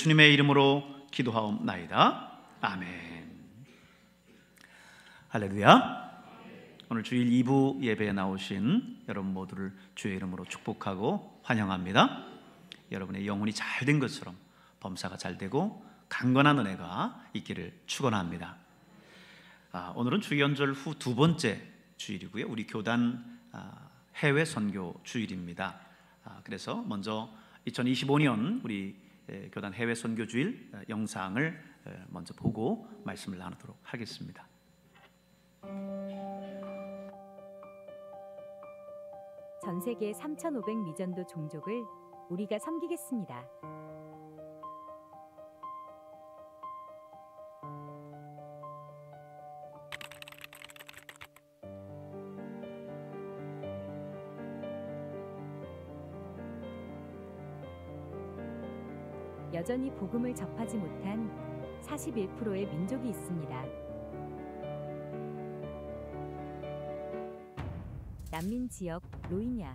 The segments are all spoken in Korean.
예수님의 이름으로 기도하옵나이다. 아멘. 할렐루야. 오늘 주일 2부 예배에 나오신 여러분 모두를 주의 이름으로 축복하고 환영합니다. 여러분의 영혼이 잘 된 것처럼 범사가 잘 되고 강건한 은혜가 있기를 축원합니다. 오늘은 주연절 후 두 번째 주일이고요. 우리 교단 해외 선교 주일입니다. 그래서 먼저 2025년 우리 교단 해외 선교 주일 영상을 먼저 보고 말씀을 나누도록 하겠습니다. 전 세계 3,500 미전도 종족을 우리가 섬기겠습니다. 여전히 복음을 접하지 못한 41%의 민족이 있습니다. 난민 지역 로힝야,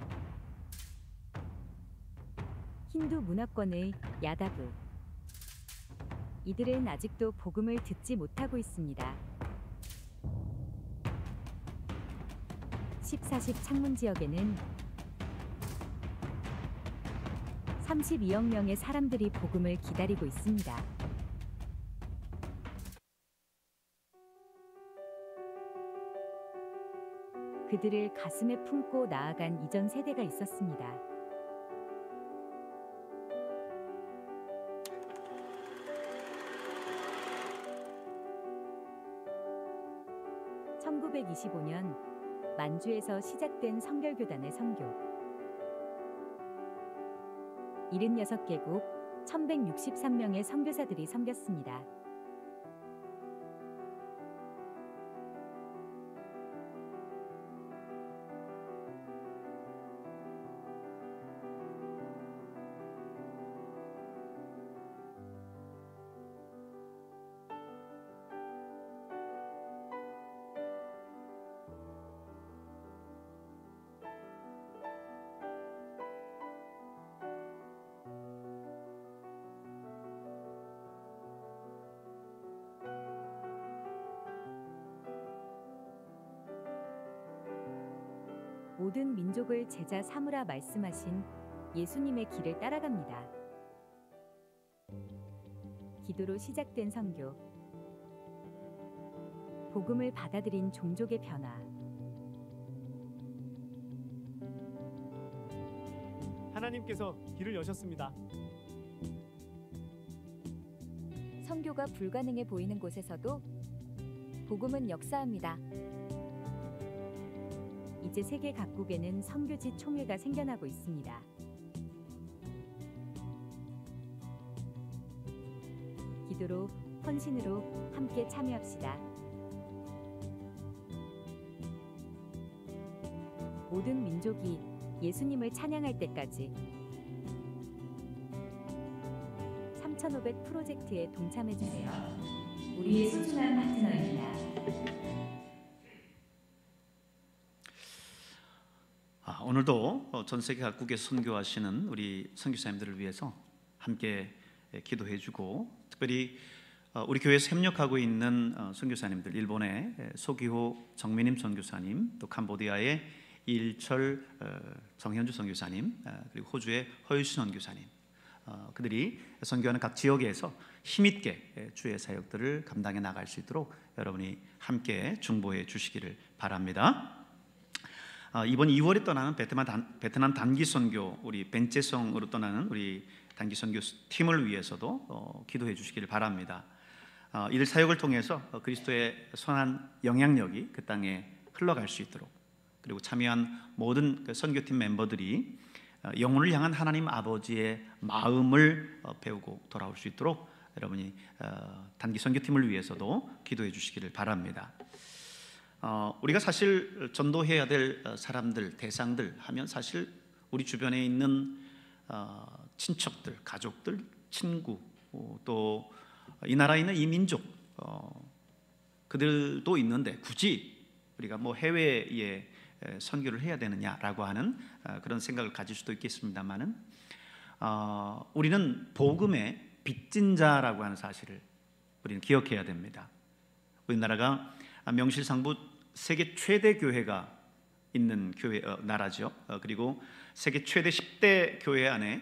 힌두 문화권의 야다브, 이들은 아직도 복음을 듣지 못하고 있습니다. 14십 창문 지역에는 32억 명의 사람들이 복음을 기다리고 있습니다. 그들을 가슴에 품고 나아간 이전 세대가 있었습니다. (1925년) 만주에서 시작된 성결교단의 선교, 76개국 1,163명의 선교사들이 섬겼습니다. 모든 민족을 제자 삼으라 말씀하신 예수님의 길을 따라갑니다. 기도로 시작된 선교, 복음을 받아들인 종족의 변화. 하나님께서 길을 여셨습니다. 선교가 불가능해 보이는 곳에서도 복음은 역사합니다. 이제 세계 각국에는 선교지 총회가 생겨나고 있습니다. 기도로, 헌신으로 함께 참여합시다. 모든 민족이 예수님을 찬양할 때까지 3,500 프로젝트에 동참해주세요. 우리의 소중한 파트너입니다. 오늘도 전 세계 각국에서 선교하시는 우리 선교사님들을 위해서 함께 기도해주고, 특별히 우리 교회에서 협력하고 있는 선교사님들, 일본의 소기호 정민임 선교사님, 또 캄보디아의 이일철 정현주 선교사님, 그리고 호주의 허유신 선교사님, 그들이 선교하는 각 지역에서 힘있게 주의 사역들을 감당해 나갈 수 있도록 여러분이 함께 중보해 주시기를 바랍니다. 이번 2월에 떠나는 베트남 단기 선교, 우리 벤체성으로 떠나는 우리 단기 선교 팀을 위해서도 기도해 주시기를 바랍니다. 이들 사역을 통해서 그리스도의 선한 영향력이 그 땅에 흘러갈 수 있도록, 그리고 참여한 모든 선교팀 멤버들이 영혼을 향한 하나님 아버지의 마음을 배우고 돌아올 수 있도록 여러분이 단기 선교팀을 위해서도 기도해 주시기를 바랍니다. 우리가 사실 전도해야 될 사람들, 대상들 하면 사실 우리 주변에 있는 친척들, 가족들, 친구, 또 이 나라에 있는 이 민족, 그들도 있는데 굳이 우리가 뭐 해외에 선교를 해야 되느냐라고 하는 그런 생각을 가질 수도 있겠습니다만은 우리는 복음의 빚진 자라고 하는 사실을 우리는 기억해야 됩니다. 우리나라가 명실상부 세계 최대 교회가 있는 나라죠. 그리고 세계 최대 10대 교회 안에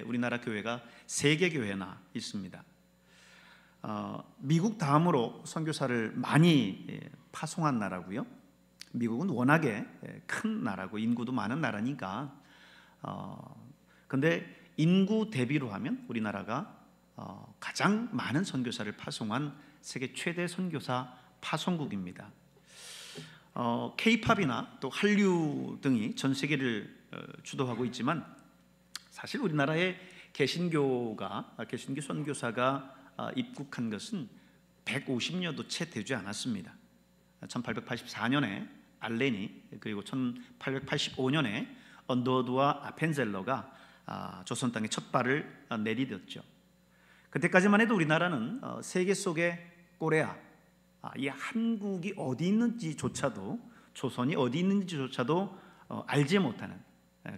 우리나라 교회가 3개 교회나 있습니다. 미국 다음으로 선교사를 많이 파송한 나라고요. 미국은 워낙에 큰 나라고 인구도 많은 나라니까. 근데 인구 대비로 하면 우리나라가 가장 많은 선교사를 파송한 세계 최대 선교사 파송국입니다. K-팝이나 또 한류 등이 전 세계를 주도하고 있지만 사실 우리나라의 개신교 선교사가 입국한 것은 150년도 채 되지 않았습니다. 1884년에 알렌이, 그리고 1885년에 언더우드와 아펜젤러가 조선 땅에 첫 발을 내디뎠죠. 그때까지만 해도 우리나라는 세계 속의 꼬레아, 이 한국이 어디 있는지조차도, 조선이 어디 있는지조차도 알지 못하는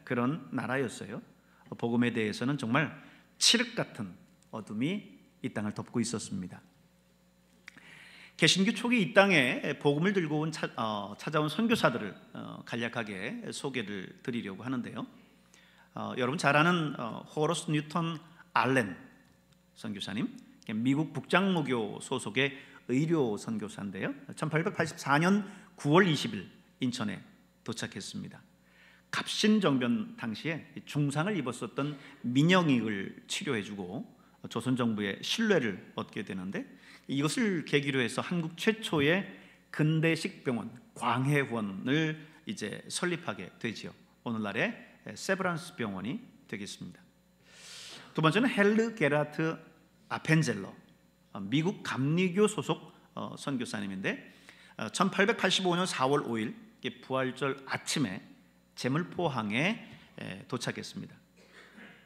그런 나라였어요. 복음에 대해서는 정말 칠흑 같은 어둠이 이 땅을 덮고 있었습니다. 개신교 초기 이 땅에 복음을 들고 찾아온 선교사들을 간략하게 소개를 드리려고 하는데요. 여러분 잘 아는 호러스 뉴턴 알렌 선교사님, 미국 북장로교 소속의 의료 선교사인데요. 1884년 9월 20일 인천에 도착했습니다. 갑신정변 당시에 중상을 입었었던 민영익을 치료해주고 조선 정부의 신뢰를 얻게 되는데, 이것을 계기로 해서 한국 최초의 근대식 병원 광해원을 이제 설립하게 되지요. 오늘날의 세브란스 병원이 되겠습니다. 두 번째는 헬르 게라트 아펜젤러, 미국 감리교 소속 선교사님인데 1885년 4월 5일 부활절 아침에 제물포항에 도착했습니다.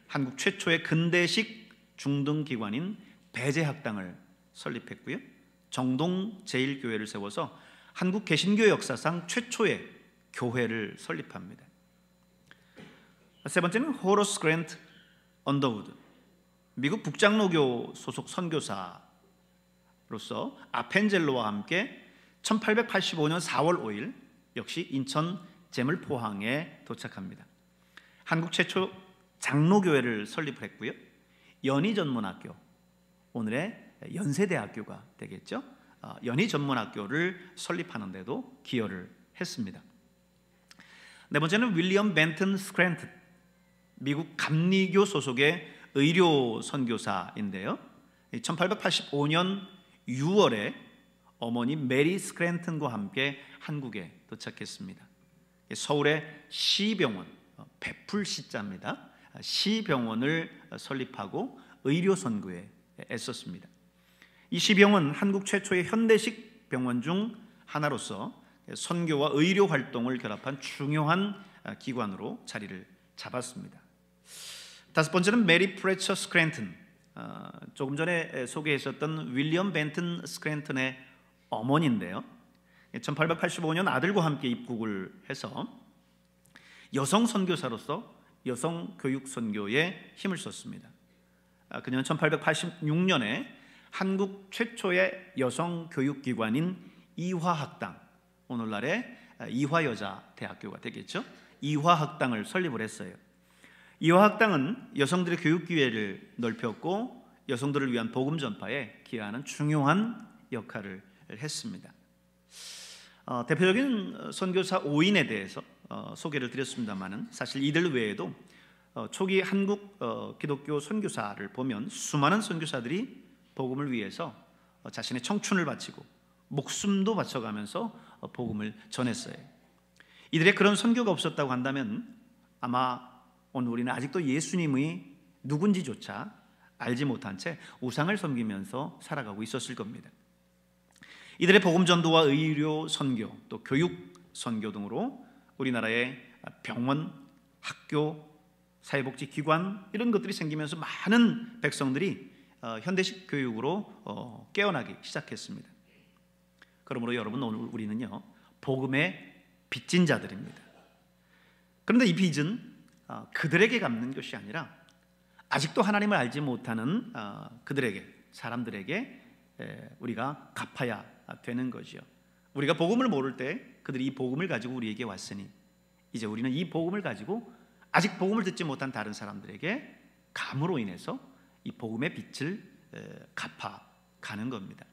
한국 최초의 근대식 중등기관인 배제학당을 설립했고요. 정동 제1교회를 세워서 한국 개신교 역사상 최초의 교회를 설립합니다. 세 번째는 호러스 그랜트 언더우드, 미국 북장로교 소속 선교사로서 아펜젤로와 함께 1885년 4월 5일 역시 인천 제물포항에 도착합니다. 한국 최초 장로교회를 설립했고요. 연희전문학교, 오늘의 연세대학교가 되겠죠. 연희전문학교를 설립하는 데도 기여를 했습니다. 네 번째는 윌리엄 벤튼 스크랜튼, 미국 감리교 소속의 의료 선교사인데요. 1885년 6월에 어머니 메리 스크랜튼과 함께 한국에 도착했습니다. 서울의 시병원, 베풀 시자입니다. 시병원을 설립하고 의료 선교에 애썼습니다. 이 시병원 한국 최초의 현대식 병원 중 하나로서 선교와 의료 활동을 결합한 중요한 기관으로 자리를 잡았습니다. 다섯 번째는 메리 프레처 스크랜튼, 조금 전에 소개했었던 윌리엄 벤튼 스크랜튼의 어머니인데요. 1885년 아들과 함께 입국을 해서 여성 선교사로서 여성 교육 선교에 힘을 썼습니다. 그녀는 1886년에 한국 최초의 여성 교육기관인 이화학당, 오늘날의 이화여자대학교가 되겠죠. 이화학당을 설립을 했어요. 이화학당은 여성들의 교육 기회를 넓혔고 여성들을 위한 복음 전파에 기여하는 중요한 역할을 했습니다. 대표적인 선교사 5인에 대해서 소개를 드렸습니다만은 사실 이들 외에도 초기 한국 기독교 선교사를 보면 수많은 선교사들이 복음을 위해서 자신의 청춘을 바치고 목숨도 바쳐가면서 복음을 전했어요. 이들의 그런 선교가 없었다고 한다면 아마 오늘 우리는 아직도 예수님이 누군지조차 알지 못한 채 우상을 섬기면서 살아가고 있었을 겁니다. 이들의 복음 전도와 의료 선교, 또 교육 선교 등으로 우리나라의 병원, 학교, 사회복지기관 이런 것들이 생기면서 많은 백성들이 현대식 교육으로 깨어나기 시작했습니다. 그러므로 여러분, 오늘 우리는요 복음의 빚진 자들입니다. 그런데 이 빚은 그들에게 갚는 것이 아니라 아직도 하나님을 알지 못하는 그들에게, 사람들에게 우리가 갚아야 되는 거죠. 우리가 복음을 모를 때 그들이 이 복음을 가지고 우리에게 왔으니 이제 우리는 이 복음을 가지고 아직 복음을 듣지 못한 다른 사람들에게 감으로 인해서 이 복음의 빛을 갚아가는 겁니다.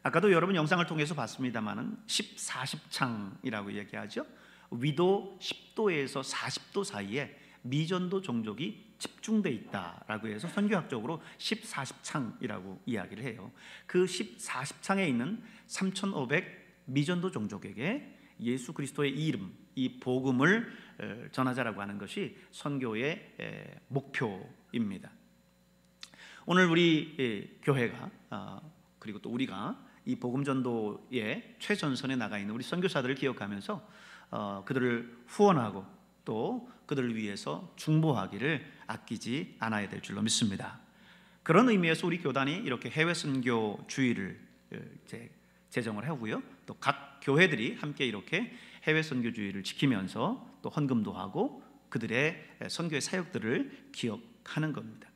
아까도 여러분 영상을 통해서 봤습니다마는 10-40창이라고 얘기하죠. 위도 10도에서 40도 사이에 미전도 종족이 집중돼 있다라고 해서 선교학적으로 10-40창이라고 이야기를 해요. 그 10-40창에 있는 3,500 미전도 종족에게 예수 그리스도의 이름, 이 복음을 전하자라고 하는 것이 선교의 목표입니다. 오늘 우리 교회가 그리고 또 우리가 이 복음 전도의 최전선에 나가 있는 우리 선교사들을 기억하면서 그들을 후원하고 또 그들을 위해서 중보하기를 아끼지 않아야 될 줄로 믿습니다. 그런 의미에서 우리 교단이 이렇게 해외 선교 주의를 제정을 하고요. 또 각 교회들이 함께 이렇게 해외 선교 주의를 지키면서 또 헌금도 하고 그들의 선교의 사역들을 기억하는 겁니다.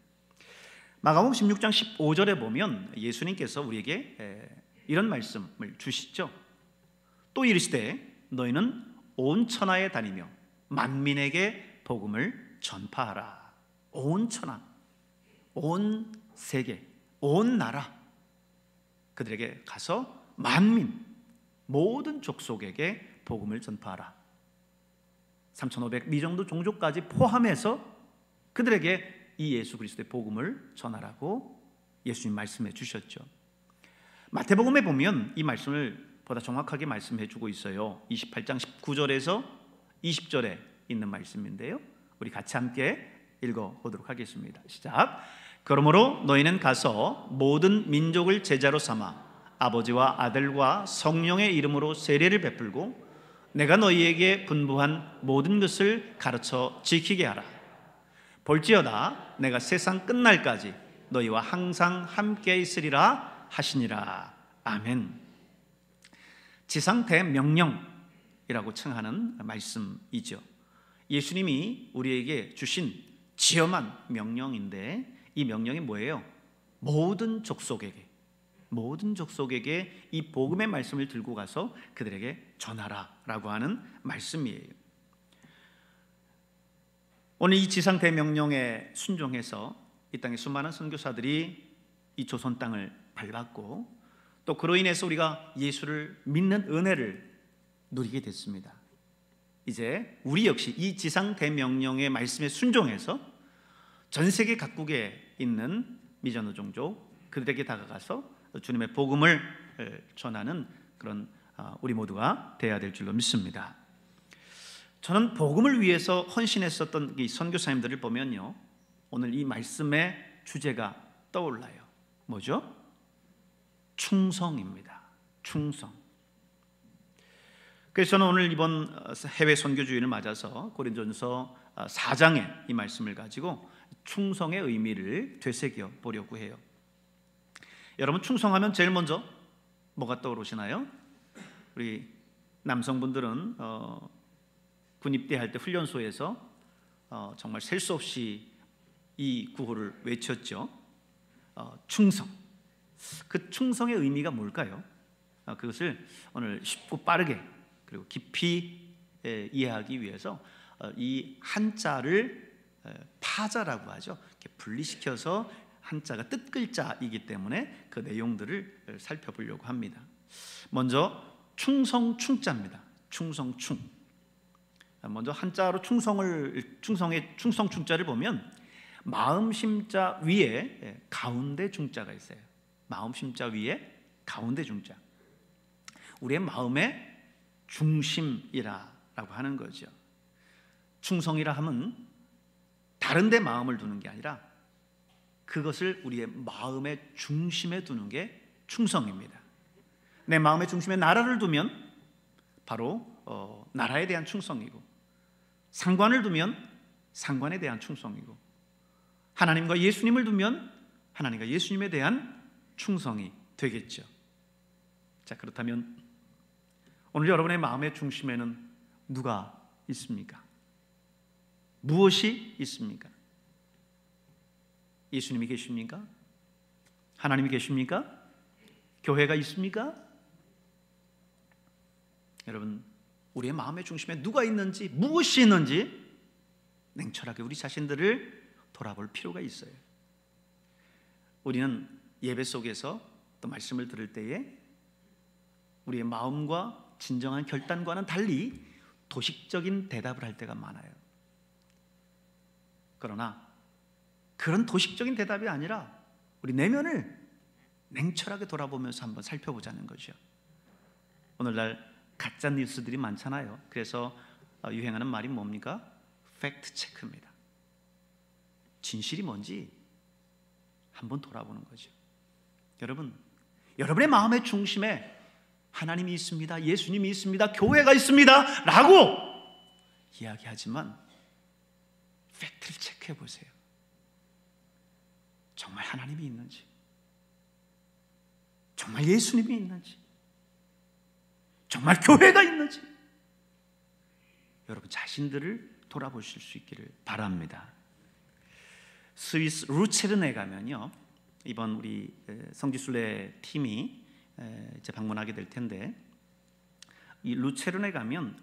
마가복음 16장 15절에 보면 예수님께서 우리에게 이런 말씀을 주시죠. 또 이르시되 너희는 온 천하에 다니며 만민에게 복음을 전파하라. 온 천하, 온 세계, 온 나라 그들에게 가서 만민, 모든 족속에게 복음을 전파하라. 3,500 미정도 종족까지 포함해서 그들에게 이 예수 그리스도의 복음을 전하라고 예수님 말씀해 주셨죠. 마태복음에 보면 이 말씀을 보다 정확하게 말씀해 주고 있어요. 28장 19절에서 20절에 있는 말씀인데요. 우리 같이 함께 읽어보도록 하겠습니다. 시작. 그러므로 너희는 가서 모든 민족을 제자로 삼아 아버지와 아들과 성령의 이름으로 세례를 베풀고 내가 너희에게 분부한 모든 것을 가르쳐 지키게 하라. 볼지어다 내가 세상 끝날까지 너희와 항상 함께 있으리라 하시니라. 아멘. 지상대 명령이라고称하는 말씀이죠. 예수님이 우리에게 주신 지엄한 명령인데 이 명령이 뭐예요? 모든 족속에게 이 복음의 말씀을 들고 가서 그들에게 전하라라고 하는 말씀이에요. 오늘 이 지상 대명령에 순종해서 이 땅의 수많은 선교사들이 이 조선 땅을 밟았고 또 그로 인해서 우리가 예수를 믿는 은혜를 누리게 됐습니다. 이제 우리 역시 이 지상 대명령의 말씀에 순종해서 전 세계 각국에 있는 미전도 종족 그들에게 다가가서 주님의 복음을 전하는 그런 우리 모두가 되어야 될 줄로 믿습니다. 저는 복음을 위해서 헌신했었던 이 선교사님들을 보면요, 오늘 이 말씀의 주제가 떠올라요. 뭐죠? 충성입니다. 충성. 그래서 저는 오늘 이번 해외 선교주의를 맞아서 고린도전서 4장의 이 말씀을 가지고 충성의 의미를 되새겨 보려고 해요. 여러분, 충성하면 제일 먼저 뭐가 떠오르시나요? 우리 남성분들은 군 입대할 때 훈련소에서 정말 셀 수 없이 이 구호를 외쳤죠. 충성. 그 충성의 의미가 뭘까요? 그것을 오늘 쉽고 빠르게 그리고 깊이 이해하기 위해서 이 한자를 파자라고 하죠. 이렇게 분리시켜서 한자가 뜻글자이기 때문에 그 내용들을 살펴보려고 합니다. 먼저 충성충자입니다. 충성충. 먼저 한자로 충성의 충성충자를 보면 마음 심자 위에 가운데 중자가 있어요. 마음 심자 위에 가운데 중자. 우리의 마음의 중심이라고 하는 거죠. 충성이라 하면 다른 데 마음을 두는 게 아니라 그것을 우리의 마음의 중심에 두는 게 충성입니다. 내 마음의 중심에 나라를 두면 바로 나라에 대한 충성이고, 상관을 두면 상관에 대한 충성이고, 하나님과 예수님을 두면 하나님과 예수님에 대한 충성이 되겠죠. 자, 그렇다면 오늘 여러분의 마음의 중심에는 누가 있습니까? 무엇이 있습니까? 예수님이 계십니까? 하나님이 계십니까? 교회가 있습니까? 여러분, 우리의 마음의 중심에 누가 있는지, 무엇이 있는지 냉철하게 우리 자신들을 돌아볼 필요가 있어요. 우리는 예배 속에서 또 말씀을 들을 때에 우리의 마음과 진정한 결단과는 달리 도식적인 대답을 할 때가 많아요. 그러나 그런 도식적인 대답이 아니라 우리 내면을 냉철하게 돌아보면서 한번 살펴보자는 거죠. 오늘날 가짜 뉴스들이 많잖아요. 그래서 유행하는 말이 뭡니까? 팩트 체크입니다. 진실이 뭔지 한번 돌아보는 거죠. 여러분, 여러분의 마음의 중심에 하나님이 있습니다, 예수님이 있습니다, 교회가 있습니다 라고 이야기하지만 팩트를 체크해 보세요. 정말 하나님이 있는지, 정말 예수님이 있는지, 정말 교회가 있는지 여러분 자신들을 돌아보실 수 있기를 바랍니다. 스위스 루체른에 가면요, 이번 우리 성지순례 팀이 이제 방문하게 될 텐데, 이 루체른에 가면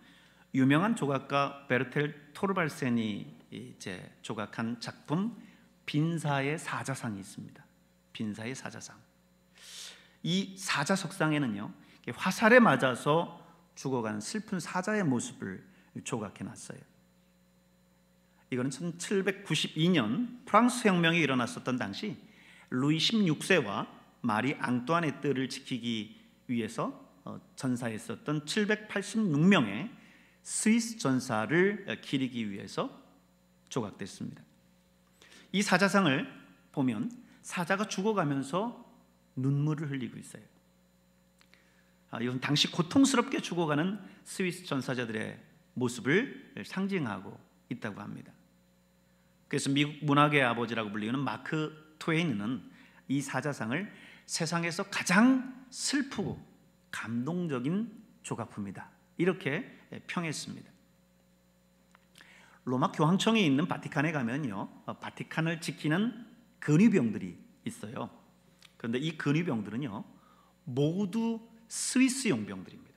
유명한 조각가 베르텔 토르발센이 이제 조각한 작품 빈사의 사자상이 있습니다. 빈사의 사자상. 이 사자석상에는요, 화살에 맞아서 죽어간 슬픈 사자의 모습을 조각해 놨어요. 이거는 1792년 프랑스 혁명이 일어났었던 당시 루이 16세와 마리 앙뚜아네트를 지키기 위해서 전사했었던 786명의 스위스 전사를 기리기 위해서 조각됐습니다. 이 사자상을 보면 사자가 죽어가면서 눈물을 흘리고 있어요. 이건 당시 고통스럽게 죽어가는 스위스 전사자들의 모습을 상징하고 있다고 합니다. 그래서 미국 문학의 아버지라고 불리는 마크 트웨인은 이 사자상을 세상에서 가장 슬프고 감동적인 조각품이다, 이렇게 평했습니다. 로마 교황청이 있는 바티칸에 가면요, 바티칸을 지키는 근위병들이 있어요. 그런데 이 근위병들은요 모두 스위스 용병들입니다.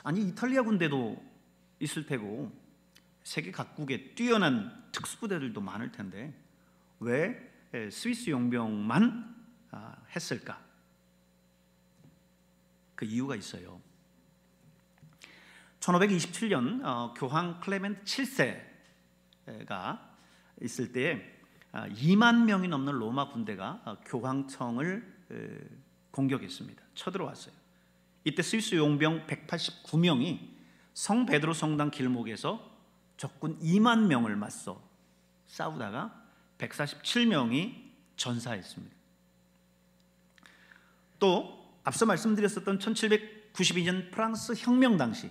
아니, 이탈리아 군대도 있을 테고 세계 각국에 뛰어난 특수부대들도 많을 텐데 왜 스위스 용병만 했을까? 그 이유가 있어요. 1527년 교황 클레멘트 7세가 있을 때 2만 명이 넘는 로마 군대가 교황청을 공격했습니다. 쳐들어왔어요. 이때 스위스 용병 189명이 성 베드로 성당 길목에서 적군 2만 명을 맞서 싸우다가 147명이 전사했습니다. 또 앞서 말씀드렸었던 1792년 프랑스 혁명 당시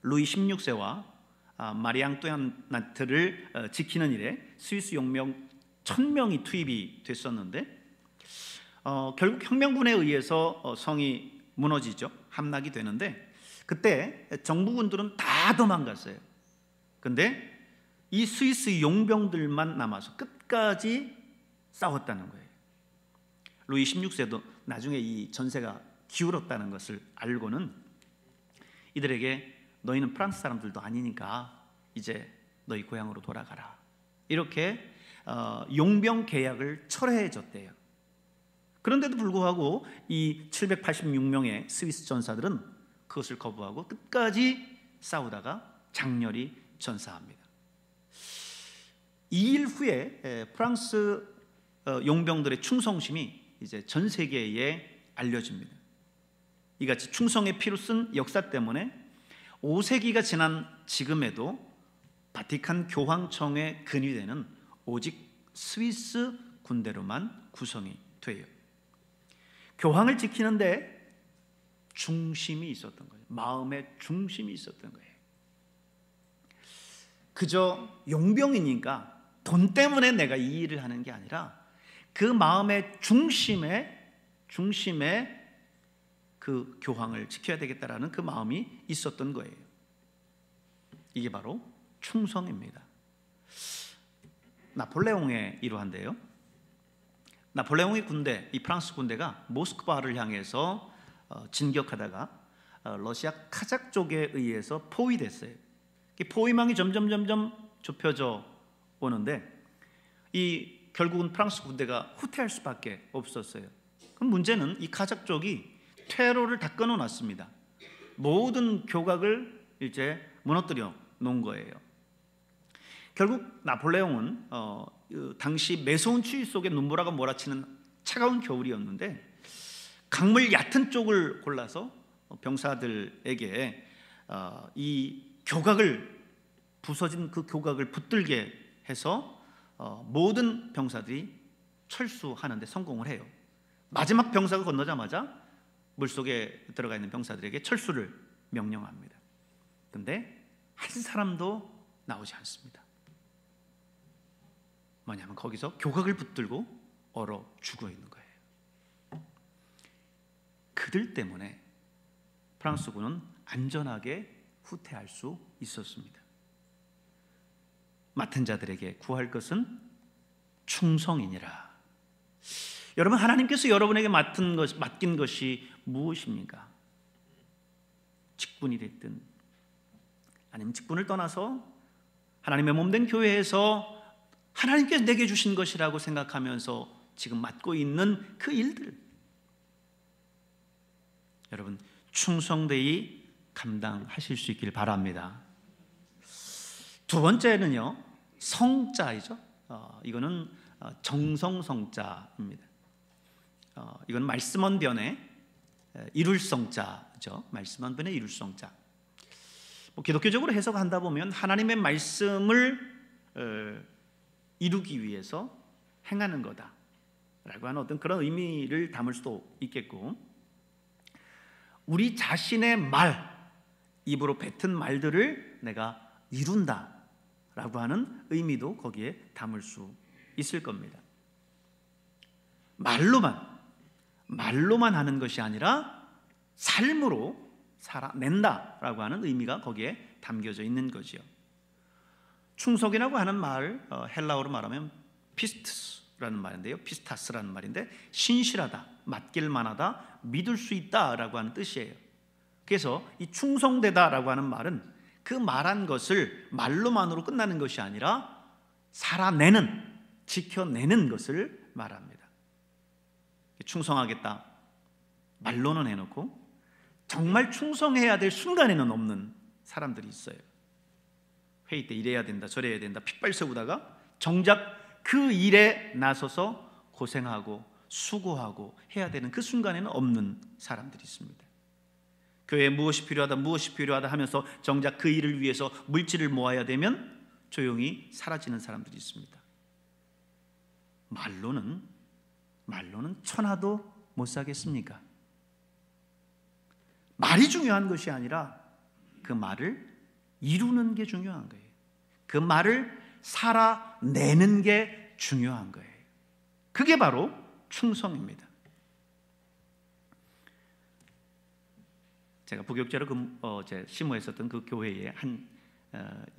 루이 16세와 마리 앙뚜아네트를 지키는 일에 스위스 용병 1000명이 투입이 됐었는데 결국 혁명군에 의해서 성이 무너지죠. 함락이 되는데 그때 정부군들은 다 도망갔어요. 근데 이 스위스 용병들만 남아서 끝까지 싸웠다는 거예요. 루이 16세도 나중에 이 전세가 기울었다는 것을 알고는 이들에게 너희는 프랑스 사람들도 아니니까 이제 너희 고향으로 돌아가라, 이렇게 용병 계약을 철회해 줬대요. 그런데도 불구하고 이 786명의 스위스 전사들은 그것을 거부하고 끝까지 싸우다가 장렬히 전사합니다. 2일 후에 프랑스 용병들의 충성심이 이제 전 세계에 알려집니다. 이같이 충성의 피로 쓴 역사 때문에 5세기가 지난 지금에도 바티칸 교황청에 근위되는 오직 스위스 군대로만 구성이 돼요. 교황을 지키는데 중심이 있었던 거예요. 마음의 중심이 있었던 거예요. 그저 용병이니까 돈 때문에 내가 이 일을 하는 게 아니라 그 마음의 중심에 그 교황을 지켜야 되겠다라는 그 마음이 있었던 거예요. 이게 바로 충성입니다. 나폴레옹의 일화인데요. 나폴레옹의 군대, 이 프랑스 군대가 모스크바를 향해서 진격하다가 러시아 카작 쪽에 의해서 포위됐어요. 포위망이 점점 좁혀져 오는데 결국은 프랑스 군대가 후퇴할 수밖에 없었어요. 그럼 문제는 이 카작 쪽이 퇴로를 다 끊어놨습니다. 모든 교각을 이제 무너뜨려 놓은 거예요. 결국 나폴레옹은 당시 매서운 추위 속에 눈보라가 몰아치는 차가운 겨울이었는데 강물 얕은 쪽을 골라서 병사들에게 이 교각을 부서진 그 교각을 붙들게 해서 모든 병사들이 철수하는 데 성공을 해요. 마지막 병사가 건너자마자 물속에 들어가 있는 병사들에게 철수를 명령합니다. 그런데 한 사람도 나오지 않습니다. 뭐냐면 거기서 교각을 붙들고 얼어 죽어 있는 거예요. 그들 때문에 프랑스군은 안전하게 후퇴할 수 있었습니다. 맡은 자들에게 구할 것은 충성이니라. 여러분, 하나님께서 여러분에게 맡긴 것이 무엇입니까? 직분이 됐든 아니면 직분을 떠나서 하나님의 몸된 교회에서 하나님께서 내게 주신 것이라고 생각하면서 지금 맡고 있는 그 일들, 여러분 충성되이 감당하실 수 있길 바랍니다. 두 번째는요, 성자이죠. 이거는 정성성자입니다. 이건 말씀언변의 이룰성자죠. 말씀언변의 이룰성자. 기독교적으로 해석한다 보면 하나님의 말씀을 이루기 위해서 행하는 거다라고 하는 어떤 그런 의미를 담을 수도 있겠고, 우리 자신의 입으로 뱉은 말들을 내가 이룬다라고 하는 의미도 거기에 담을 수 있을 겁니다. 말로만 하는 것이 아니라 삶으로 살아낸다라고 하는 의미가 거기에 담겨져 있는 거지요. 충성이라고 하는 말, 헬라어로 말하면 피스트스라는 말인데요, 피스타스라는 말인데 신실하다, 맡길 만하다, 믿을 수 있다라고 하는 뜻이에요. 그래서 이 충성되다라고 하는 말은 그 말한 것을 말로만으로 끝나는 것이 아니라 살아내는, 지켜내는 것을 말합니다. 충성하겠다 말로는 해놓고 정말 충성해야 될 순간에는 없는 사람들이 있어요. 회의 때 이래야 된다, 저래야 된다 핏발 세우다가 정작 그 일에 나서서 고생하고 수고하고 해야 되는 그 순간에는 없는 사람들이 있습니다. 교회에 무엇이 필요하다 하면서 정작 그 일을 위해서 물질을 모아야 되면 조용히 사라지는 사람들이 있습니다. 말로는 천하도 못 사겠습니까? 말이 중요한 것이 아니라 그 말을 이루는 게 중요한 거예요. 그 말을 살아내는 게 중요한 거예요. 그게 바로 충성입니다. 제가 부교육자로 심호했었던 그 교회에 한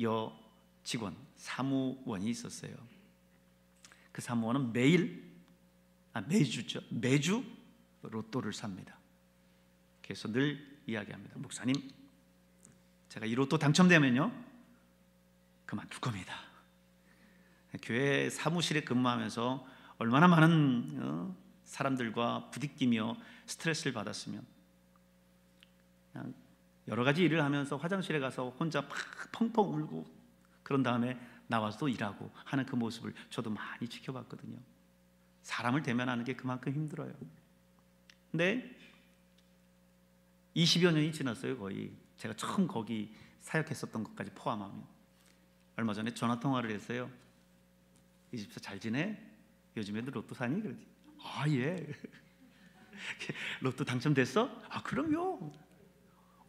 여 직원, 사무원이 있었어요. 그 사무원은 매주 로또를 삽니다. 그래서 늘 이야기합니다. 목사님, 제가 이 로또 당첨되면요 그만둘 겁니다. 교회 사무실에 근무하면서 얼마나 많은 사람들과 부딪히며 스트레스를 받았으면 그냥 여러 가지 일을 하면서 화장실에 가서 혼자 막 펑펑 울고 그런 다음에 나와서 또 일하고 하는 그 모습을 저도 많이 지켜봤거든요. 사람을 대면하는 게 그만큼 힘들어요. 근데 20여 년이 지났어요. 거의 제가 처음 거기 사역했었던 것까지 포함하면. 얼마 전에 전화 통화를 했어요. 이 집사 잘 지내? 요즘에도 로또 사니? 그러지. 아, 예. 로또 당첨됐어? 아, 그럼요.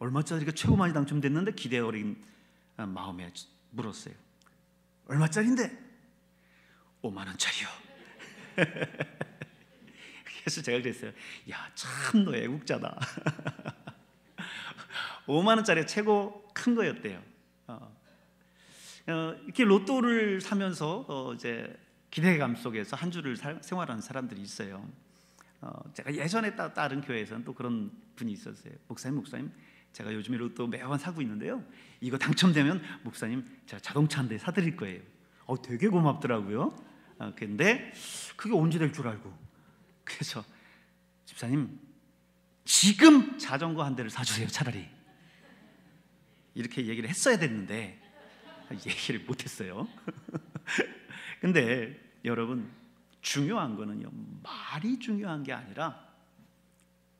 얼마짜리가 최고 많이 당첨됐는데 기대 어린 마음에 물었어요. 얼마짜리인데? 5만 원짜리요. 그래서 제가 그랬어요. 야, 참 너 애국자다. 5만 원짜리 최고 큰 거였대요. 이렇게 로또를 사면서 이제 기대감 속에서 한 주를 생활하는 사람들이 있어요. 제가 예전에 다른 교회에서는 또 그런 분이 있었어요. 목사님, 제가 요즘에 로또 매번 사고 있는데요, 이거 당첨되면 목사님 제가 자동차 한 대 사드릴 거예요. 되게 고맙더라고요. 근데 그게 언제 될 줄 알고, 그래서 집사님 지금 자전거 한 대를 사주세요 차라리, 이렇게 얘기를 했어야 됐는데 얘기를 못했어요. 근데 여러분, 중요한 거는요, 말이 중요한 게 아니라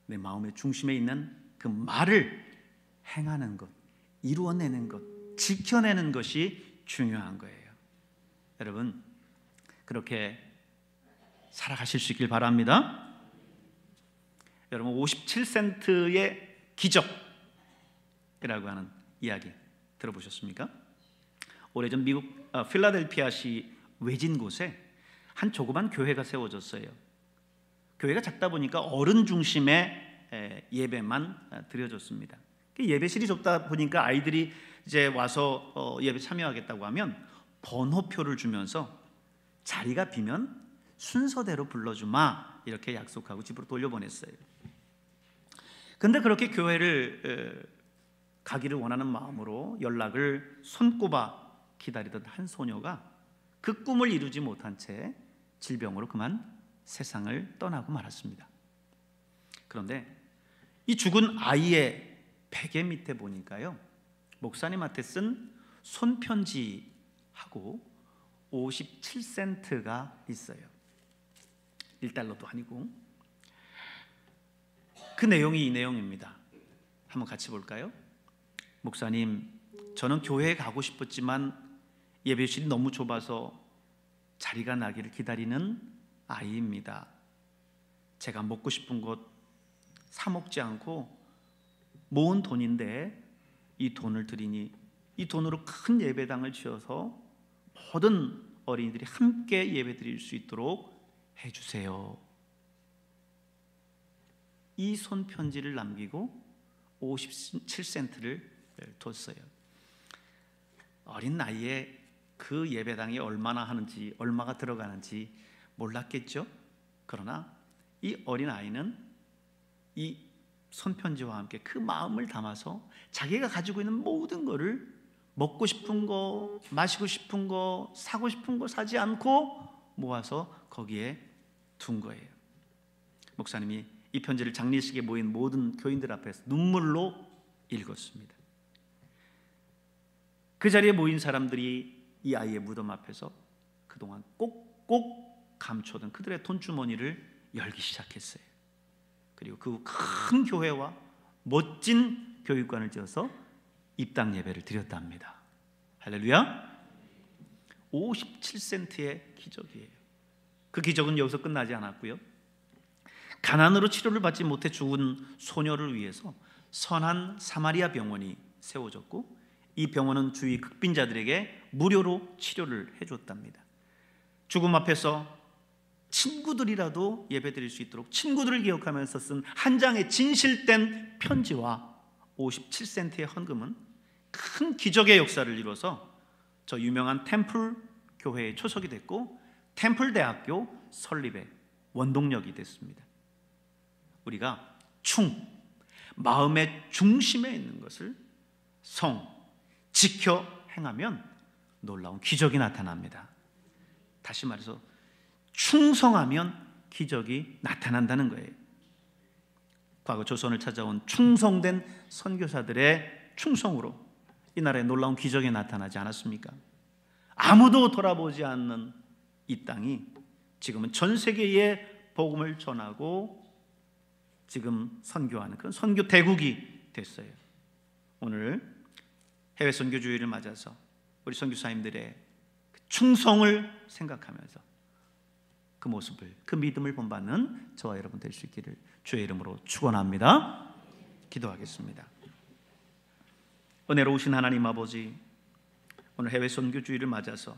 내 마음의 중심에 있는 그 말을 행하는 것, 이루어내는 것, 지켜내는 것이 중요한 거예요. 여러분, 그렇게 살아가실 수 있길 바랍니다. 여러분, 57센트의 기적이라고 하는 이야기 들어보셨습니까? 오래전 미국 필라델피아시 외진 곳에 한 조그만 교회가 세워졌어요. 교회가 작다 보니까 어른 중심의 예배만 드려졌습니다. 예배실이 좁다 보니까 아이들이 이제 와서 예배 참여하겠다고 하면 번호표를 주면서 자리가 비면 순서대로 불러주마, 이렇게 약속하고 집으로 돌려보냈어요. 근데 그렇게 교회를 가기를 원하는 마음으로 연락을 손꼽아 기다리던 한 소녀가 그 꿈을 이루지 못한 채 질병으로 그만 세상을 떠나고 말았습니다. 그런데 이 죽은 아이의 베개 밑에 보니까요, 목사님한테 쓴 손편지하고 57센트가 있어요. 1달러도 아니고. 그 내용이 이 내용입니다. 한번 같이 볼까요? 목사님, 저는 교회에 가고 싶었지만 예배실이 너무 좁아서 자리가 나기를 기다리는 아이입니다. 제가 먹고 싶은 것 사 먹지 않고 모은 돈인데 이 돈을 드리니 이 돈으로 큰 예배당을 지어서 모든 어린이들이 함께 예배 드릴 수 있도록 해주세요. 이 손편지를 남기고 57센트를 뒀어요. 어린 나이에 그 예배당이 얼마나 하는지, 얼마가 들어가는지 몰랐겠죠. 그러나 이 어린 아이는 이 손편지와 함께 그 마음을 담아서 자기가 가지고 있는 모든 것을 먹고 싶은 거, 마시고 싶은 거, 사고 싶은 거 사지 않고 모아서 거기에 둔 거예요. 목사님이 이 편지를 장례식에 모인 모든 교인들 앞에서 눈물로 읽었습니다. 그 자리에 모인 사람들이 이 아이의 무덤 앞에서 그동안 꼭꼭 감춰둔 그들의 돈주머니를 열기 시작했어요. 그리고 그 큰 교회와 멋진 교육관을 지어서 입당 예배를 드렸답니다. 할렐루야. 57센트의 기적이에요. 그 기적은 여기서 끝나지 않았고요, 가난으로 치료를 받지 못해 죽은 소녀를 위해서 선한 사마리아 병원이 세워졌고, 이 병원은 주위 극빈자들에게 무료로 치료를 해줬답니다. 죽음 앞에서 친구들이라도 예배드릴 수 있도록 친구들을 기억하면서 쓴 한 장의 진실된 편지와 57센트의 헌금은 큰 기적의 역사를 이뤄서 저 유명한 템플 교회의 초석이 됐고, 템플 대학교 설립의 원동력이 됐습니다. 우리가 마음의 중심에 있는 것을 지켜 행하면 놀라운 기적이 나타납니다. 다시 말해서 충성하면 기적이 나타난다는 거예요. 과거 조선을 찾아온 충성된 선교사들의 충성으로 이 나라에 놀라운 기적이 나타나지 않았습니까? 아무도 돌아보지 않는 이 땅이 지금은 전 세계에 복음을 전하고 지금 선교하는 그런 선교 대국이 됐어요. 오늘 해외 선교주의를 맞아서 우리 선교사님들의 충성을 생각하면서 그 모습을, 그 믿음을 본받는 저와 여러분 될 수 있기를 주의 이름으로 축원합니다. 기도하겠습니다. 은혜로우신 하나님 아버지, 오늘 해외 선교주의를 맞아서